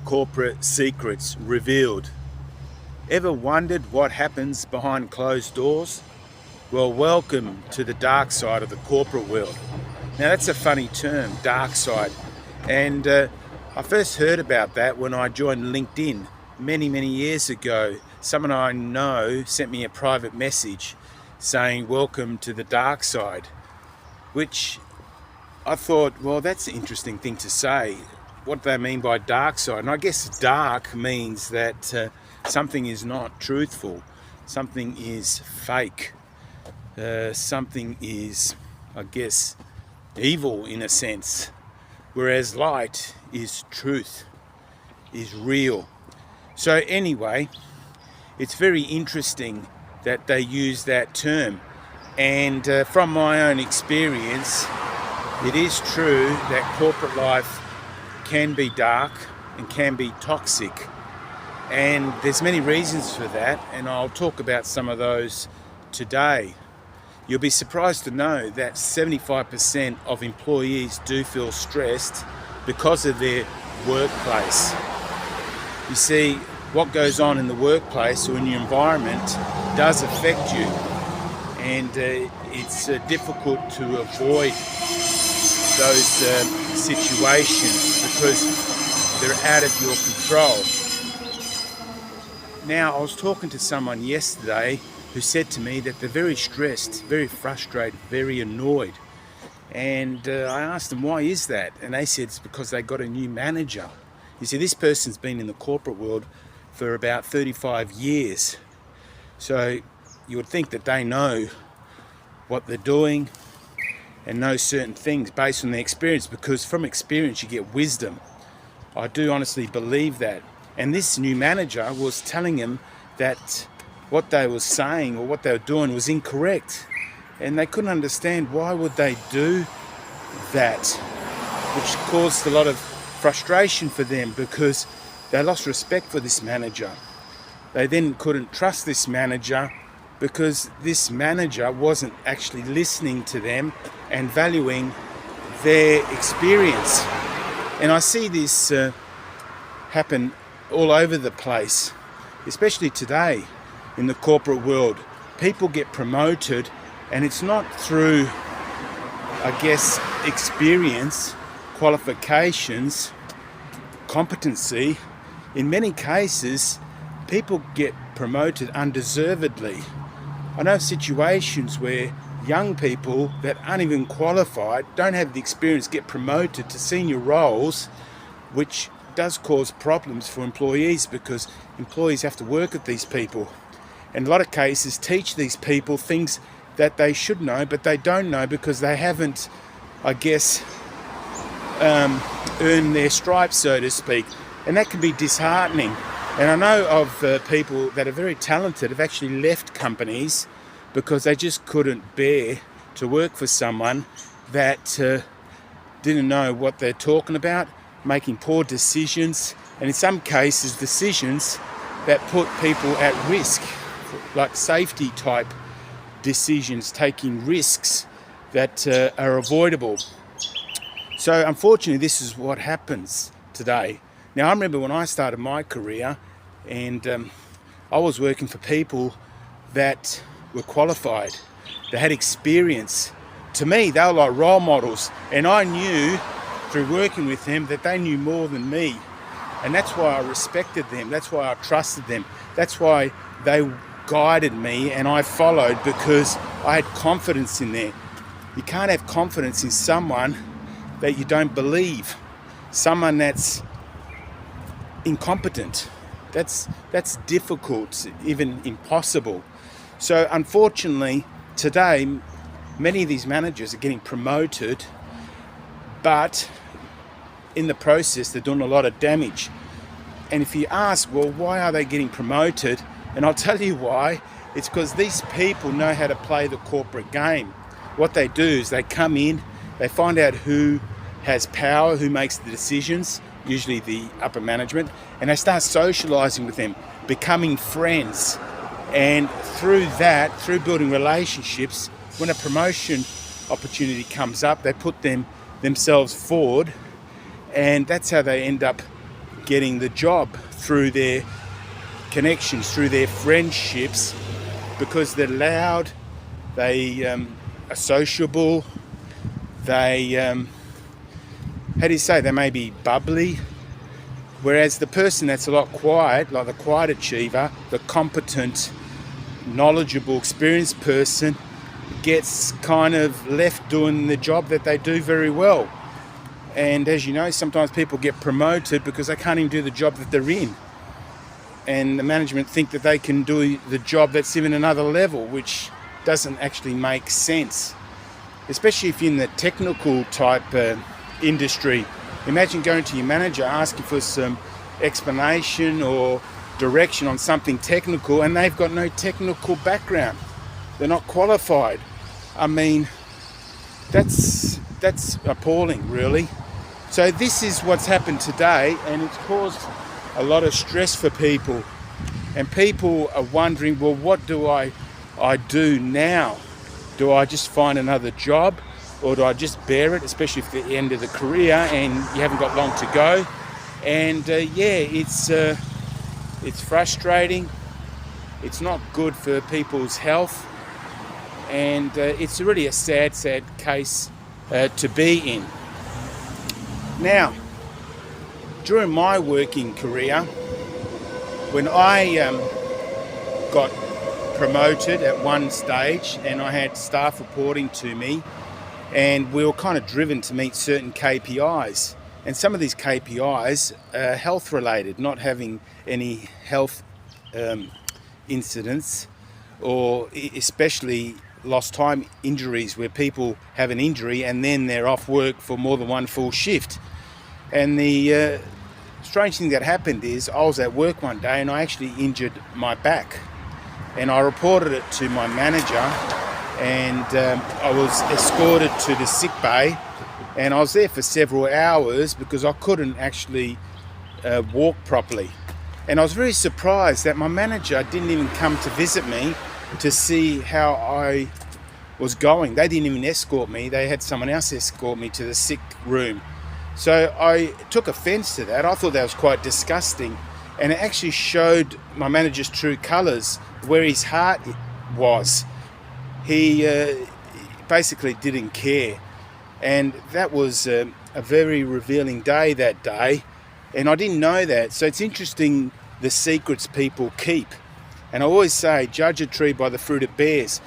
corporate secrets revealed. Ever wondered what happens behind closed doors? Well, welcome to the dark side of the corporate world. Now that's a funny term, dark side. And I first heard about that when I joined LinkedIn many years ago. Someone I know sent me a private message saying, welcome to the dark side, which I thought, well, that's an interesting thing to say. What do they mean by dark side? And I guess dark means that something is not truthful, something is fake, something is, I guess, evil in a sense, whereas light is truth, is real. So anyway, it's very interesting that they use that term, and from my own experience, it is true that corporate life can be dark and can be toxic, and there's many reasons for that, and I'll talk about some of those today. You'll be surprised to know that 75% of employees do feel stressed because of their workplace. You see, what goes on in the workplace or in your environment does affect you, and it's difficult to avoid those situations because they're out of your control. Now, I was talking to someone yesterday who said to me that they're very stressed, very frustrated, very annoyed. And I asked them, why is that? And they said it's because they got a new manager. You see, this person's been in the corporate world for about 35 years. So you would think that they know what they're doing and know certain things based on their experience, because from experience you get wisdom. I do honestly believe that. And this new manager was telling him that what they were saying or what they were doing was incorrect. And they couldn't understand why would they do that, which caused a lot of frustration for them because they lost respect for this manager. They then couldn't trust this manager because this manager wasn't actually listening to them and valuing their experience. And I see this happen all over the place, especially today in the corporate world. People get promoted, and it's not through, I guess, experience, qualifications, competency. In many cases, people get promoted undeservedly. I know situations where young people that aren't even qualified, don't have the experience, get promoted to senior roles, which does cause problems for employees because employees have to work with these people. In a lot of cases, teach these people things that they should know, but they don't know because they haven't, I guess, earned their stripes, so to speak. And that can be disheartening. And I know of people that are very talented have actually left companies because they just couldn't bear to work for someone that didn't know what they're talking about, making poor decisions, and in some cases decisions that put people at risk, like safety type decisions, taking risks that are avoidable. So unfortunately, this is what happens today. Now, I remember when I started my career, and I was working for people that were qualified, they had experience. To me, they were like role models, and I knew through working with them that they knew more than me, and that's why I respected them, that's why I trusted them, that's why they guided me and I followed, because I had confidence in them. You can't have confidence in someone that you don't believe, someone that's incompetent. That's difficult, even impossible. So unfortunately today many of these managers are getting promoted, but in the process they're doing a lot of damage. And if you ask, well, why are they getting promoted? And I'll tell you why. It's because these people know how to play the corporate game. What they do is they come in, they find out who has power, who makes the decisions, usually the upper management, and they start socializing with them, becoming friends. And through that, through building relationships, when a promotion opportunity comes up, they put themselves forward, and that's how they end up getting the job through their connections, through their friendships, because they're loud, they are sociable, they, how do you say, they may be bubbly. Whereas the person that's a lot quiet, like the quiet achiever, the competent, knowledgeable, experienced person, gets kind of left doing the job that they do very well. And as you know, sometimes people get promoted because they can't even do the job that they're in. And the management think that they can do the job that's even another level, which doesn't actually make sense. Especially if you're in the technical type industry. Imagine going to your manager asking for some explanation or direction on something technical, and they've got no technical background. They're not qualified. I mean, that's appalling, really. So this is what's happened today, and it's caused a lot of stress for people. And people are wondering, well, what do I do now? Do I just find another job? Or do I just bear it, especially if the end of the career and you haven't got long to go? And it's frustrating. It's not good for people's health, and it's really a sad case to be in. Now, during my working career, when I got promoted at one stage and I had staff reporting to me, and we were kind of driven to meet certain KPIs. And some of these KPIs are health related, not having any health incidents, or especially lost time injuries where people have an injury and then they're off work for more than one full shift. And the strange thing that happened is I was at work one day and I actually injured my back. And I reported it to my manager, and I was escorted to the sick bay, and I was there for several hours because I couldn't actually walk properly. And I was very surprised that my manager didn't even come to visit me to see how I was going. They didn't even escort me. They had someone else escort me to the sick room. So I took offense to that. I thought that was quite disgusting, and it actually showed my manager's true colors, where his heart was. He basically didn't care, and that was a very revealing day that day, and I didn't know that. So it's interesting the secrets people keep. And I always say, judge a tree by the fruit it bears.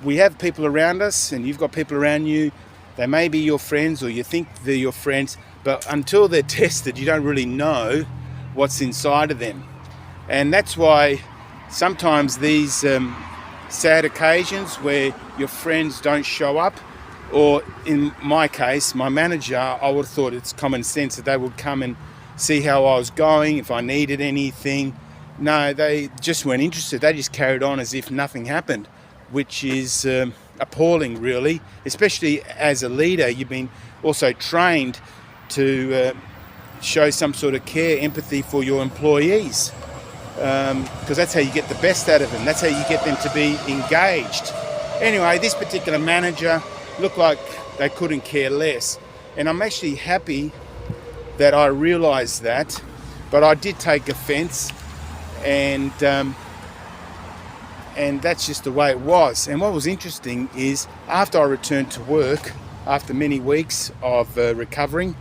We have people around us, and you've got people around you. They may be your friends, or you think they're your friends, but until they're tested, you don't really know what's inside of them. And that's why sometimes these sad occasions where your friends don't show up, or in my case, my manager, I would have thought it's common sense that they would come and see how I was going, if I needed anything. No, they just weren't interested. They just carried on as if nothing happened, which is appalling, really. Especially as a leader, you've been also trained to show some sort of care, empathy for your employees. Because that's how you get the best out of them. That's how you get them to be engaged. Anyway, this particular manager looked like they couldn't care less. And I'm actually happy that I realised that, but I did take offence, and that's just the way it was. And what was interesting is, after I returned to work, after many weeks of recovering,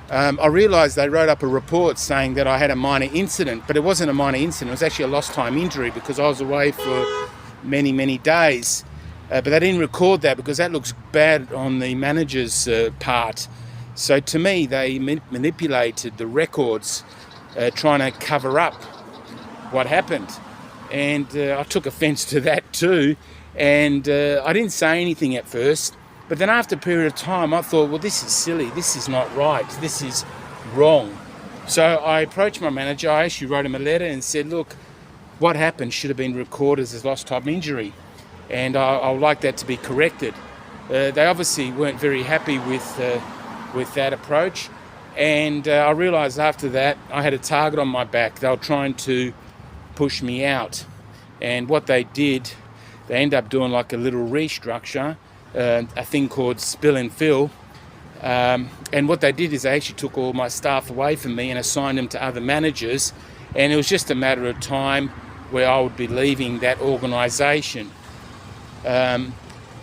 I realised they wrote up a report saying that I had a minor incident, but it wasn't a minor incident. It was actually a lost time injury because I was away for many, many days. But they didn't record that because that looks bad on the manager's part. So to me, they manipulated the records, trying to cover up what happened. And I took offence to that too. And I didn't say anything at first. But then after a period of time, I thought, well, this is silly. This is not right. This is wrong. So I approached my manager. I actually wrote him a letter and said, look, what happened should have been recorded as a lost time injury. And I would like that to be corrected. They obviously weren't very happy with that approach. And I realised after that I had a target on my back. They were trying to push me out. And what they did, they ended up doing like a little restructure, a thing called spill and fill, And what they did is they actually took all my staff away from me and assigned them to other managers. And it was just a matter of time where I would be leaving that organisation.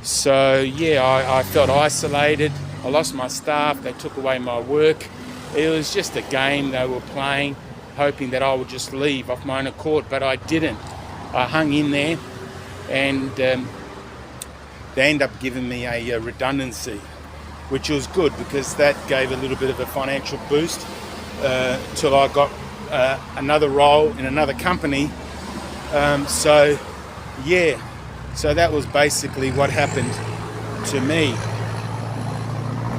So yeah, I felt isolated. I lost my staff. They took away my work. It was just a game they were playing, hoping that I would just leave off my own accord, but I didn't. I hung in there, and they ended up giving me a redundancy, which was good because that gave a little bit of a financial boost till I got another role in another company. So yeah, so that was basically what happened to me.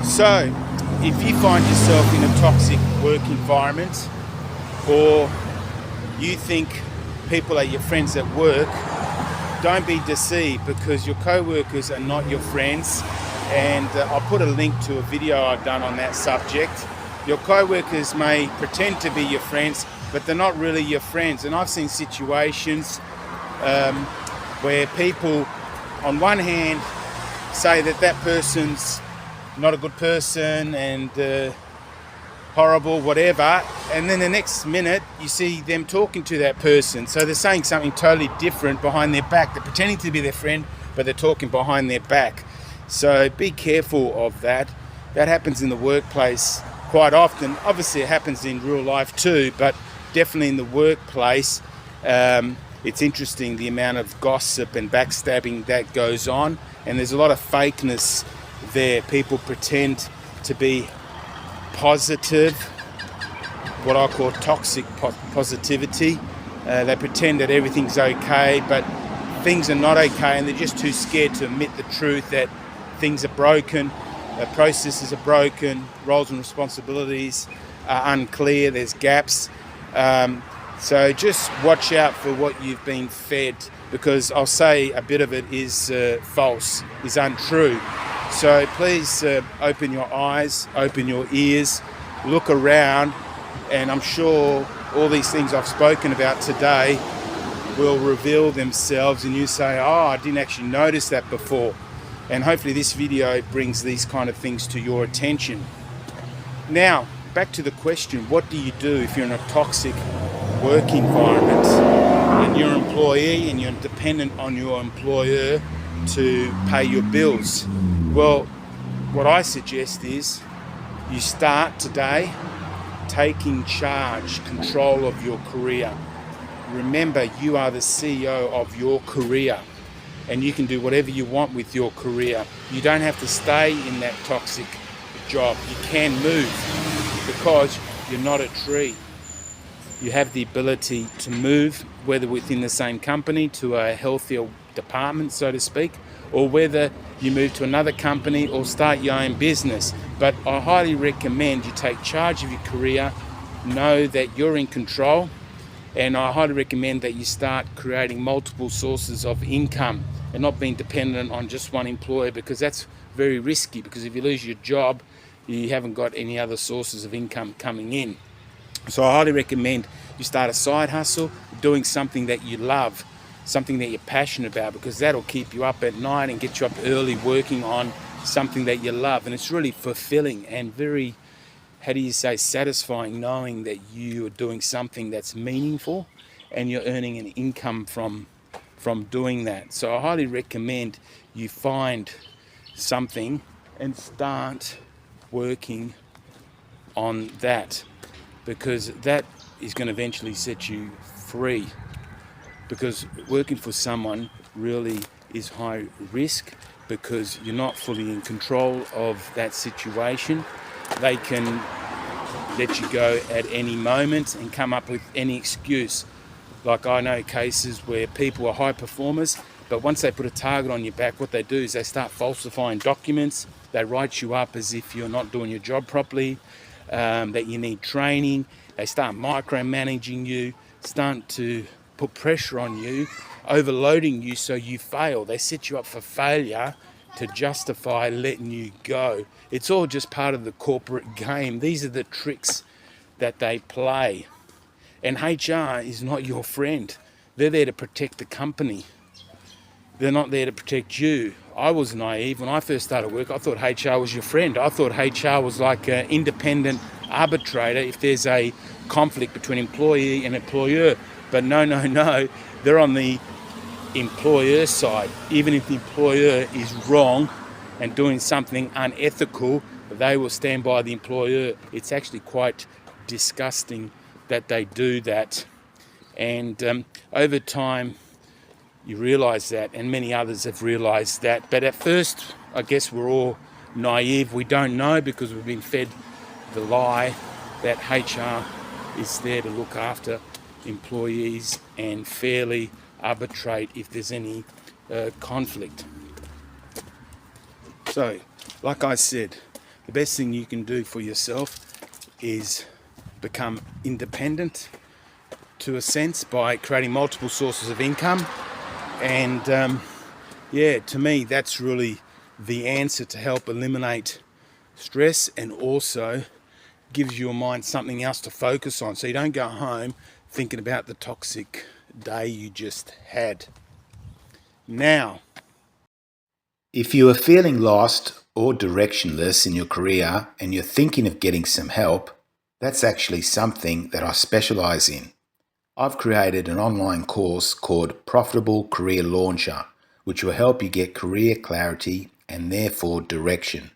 So if you find yourself in a toxic work environment, or you think people are your friends at work, don't be deceived, because your co-workers are not your friends. And I'll put a link to a video I've done on that subject. Your co-workers may pretend to be your friends, but they're not really your friends. And I've seen situations where people on one hand say that that person's not a good person and horrible, whatever, and then the next minute you see them talking to that person. So they're saying something totally different behind their back. They're pretending to be their friend, but they're talking behind their back. So be careful of that. That happens in the workplace quite often. Obviously it happens in real life too, but definitely in the workplace. It's interesting the amount of gossip and backstabbing that goes on, and there's a lot of fakeness there. People pretend to be positive, what I call toxic positivity. They pretend that everything's okay, but things are not okay, and they're just too scared to admit the truth that things are broken, processes are broken, roles and responsibilities are unclear, there's gaps. So just watch out for what you've been fed, because I'll say a bit of it is false, is untrue. So please open your eyes, open your ears, look around, and I'm sure all these things I've spoken about today will reveal themselves, and you say, oh, I didn't actually notice that before. And hopefully this video brings these kind of things to your attention. Now, back to the question, what do you do if you're in a toxic work environment and you're an employee and you're dependent on your employer to pay your bills? Well, what I suggest is you start today taking charge, control of your career. Remember, you are the CEO of your career, and you can do whatever you want with your career. You don't have to stay in that toxic job. You can move, because you're not a tree. You have the ability to move, whether within the same company to a healthier department, so to speak, or whether you move to another company or start your own business. But I highly recommend you take charge of your career, know that you're in control, and I highly recommend that you start creating multiple sources of income and not being dependent on just one employer, because that's very risky, because if you lose your job, you haven't got any other sources of income coming in. So I highly recommend you start a side hustle, doing something that you love, something that you're passionate about, because that'll keep you up at night and get you up early working on something that you love. And it's really fulfilling and very, how do you say, satisfying, knowing that you are doing something that's meaningful and you're earning an income from doing that. So I highly recommend you find something and start working on that, because that is going to eventually set you free. Because working for someone really is high risk, because you're not fully in control of that situation. They can let you go at any moment and come up with any excuse. Like, I know cases where people are high performers, but once they put a target on your back, what they do is they start falsifying documents. They write you up as if you're not doing your job properly, that you need training. They start micromanaging you, start to put pressure on you, overloading you so you fail. They set you up for failure to justify letting you go. It's all just part of the corporate game. These are the tricks that they play. And HR is not your friend. They're there to protect the company. They're not there to protect you. I was naive. When I first started work, I thought HR was your friend. I thought HR was like an independent arbitrator if there's a conflict between employee and employer. But no, they're on the employer side. Even if the employer is wrong and doing something unethical, they will stand by the employer. It's actually quite disgusting that they do that. And over time, you realise that, and many others have realised that. But at first, I guess we're all naive. We don't know because we've been fed the lie that HR is there to look after employees and fairly arbitrate if there's any conflict. So, like I said, the best thing you can do for yourself is become independent to a sense by creating multiple sources of income. And to me, that's really the answer to help eliminate stress, and also gives your mind something else to focus on, so you don't go home thinking about the toxic day you just had. Now, if you are feeling lost or directionless in your career and you're thinking of getting some help, that's actually something that I specialize in. I've created an online course called Profitable Career Launcher, which will help you get career clarity and therefore direction.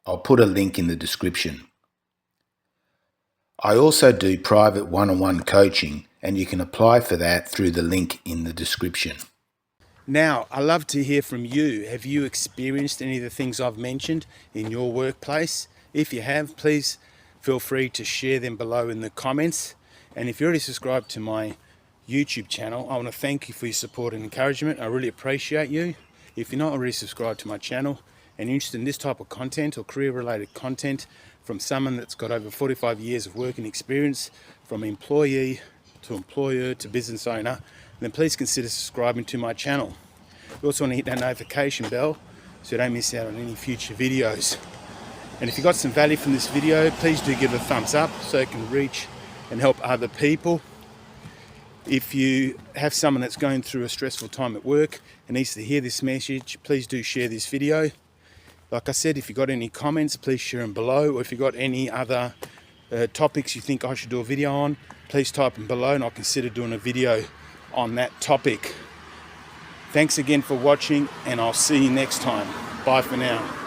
I'll put a link in the description. I also do private one-on-one coaching, and you can apply for that through the link in the description. Now, I love to hear from you. Have you experienced any of the things I've mentioned in your workplace? If you have, please feel free to share them below in the comments. And if you're already subscribed to my YouTube channel, I want to thank you for your support and encouragement. I really appreciate you. If you're not already subscribed to my channel and you're interested in this type of content or career-related content from someone that's got over 45 years of working experience, from employee to employer to business owner, then please consider subscribing to my channel. You also want to hit that notification bell so you don't miss out on any future videos. And if you got some value from this video, please do give it a thumbs up so it can reach and help other people. If you have someone that's going through a stressful time at work and needs to hear this message, please do share this video. Like I said, if you got any comments, please share them below. Or if you got any other topics you think I should do a video on, please type them below and I'll consider doing a video on that topic. Thanks again for watching, and I'll see you next time. Bye for now.